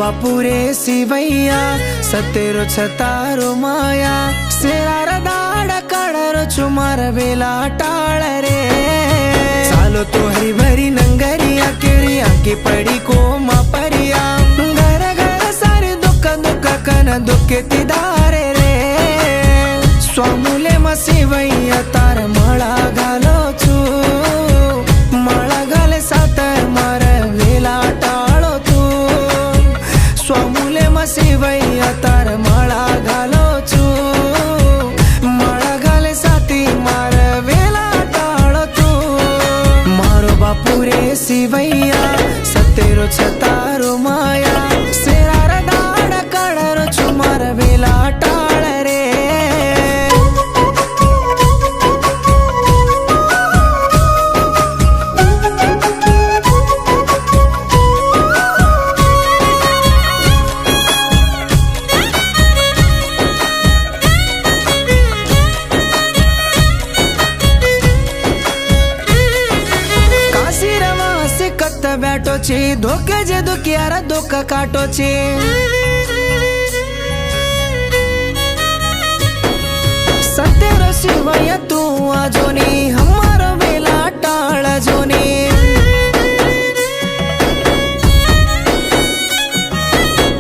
बापूरे शिवैया सतेरो छतारो माया सेरार दाड़ काड़रो चुमार बेला टाळ रे सालो तो हरी भरी नंगरिया केरिया की पड़ी को मापरिया घर घर सारे दुख दुख कन दुखे तिदारे रे स्वामुले शिवैया तार मळा घालो छू मळा घाले सात मार वेला टाळो तू स्वामुले शिवैया तार मळा घालो छू मळा घाले साती मार वेला टाळो तू मारो बापू रे शिवैया सतेरो छतारो माया सेरार दाड़ काड़रो छू मार वेला टाळ रे बैठो छी धोखे जे दुखियारा दुख काटो छी सतेरो शिवैया तू आजोनी हमारो वेला टाळ जोनी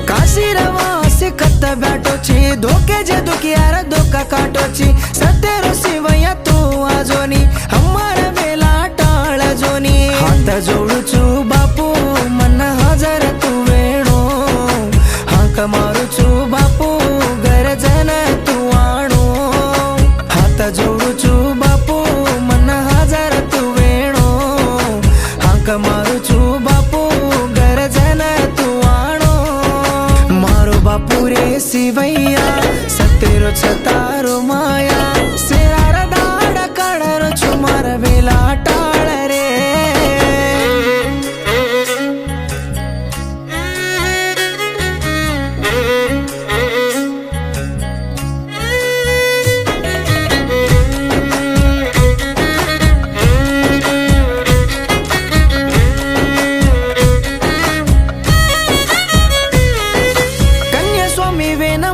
काशी रवा से कत बैठो छी धोखे जे दुखियारा दुख काटो छी सतेरो शिवैया तू आजोनी हमारा वेला टाळ जोनी हाथ जोड़ू छू बापू मन हाजर तू वेणो हाक मारू छू बापू गरजन तू आणो हाथ जोड़ू छू बापू मन हाजर तू वेणो हाक मारू छू बापू गरजन तू आणो मारो बापू रे शिवैया सतेरो छतारो माया सेरार दाड़ काड़रो छू मार वेला टाळ रे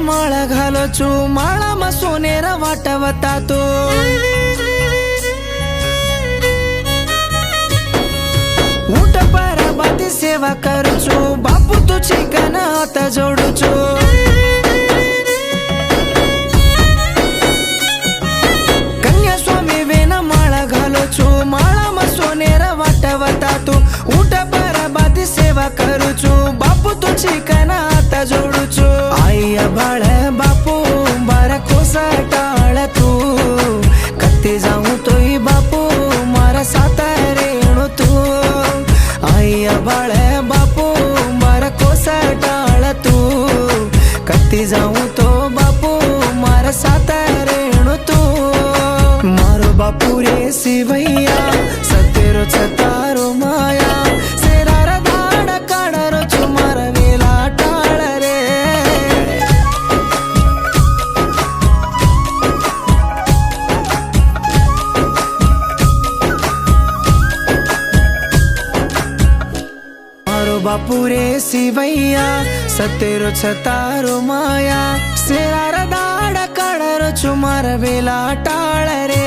माळा घालो छू माळा मा सोनेरा वाटवता तो ऊट पर बाती सेवा करू छू बापू तू चिकन हात जोडू छू कन्या स्वामी वेना माळा घालो छू माळा मा सोनेरा वाटवता तू ऊट पर बाती सेवा करू छू बापू तू चिकन हात जोडू छू आई बाळ बापू बारा खोसा टाळ तू कत्ते जाऊ तोय बापू मारा सात रेणू तू आई बाळ बापू बारा खोसा टाळ तू कत्ते जाऊ तो बापू मारा सात रेणू तू मारो बापू रे शिवैया सतेरो छतारो माया सेरार दाड़ काड़रो छू मार वेला टाळ रे बापू रे शिवैया सतेरो छतारो माया सेरार दाड़ काड़रो छू मार वेला टाळ रे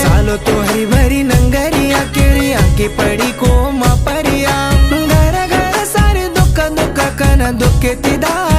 सालो तो हरी भरी नंगरिया केरिया की पड़ी को मापरिया घर घर सारे दुख दुख कन दुखे तिदार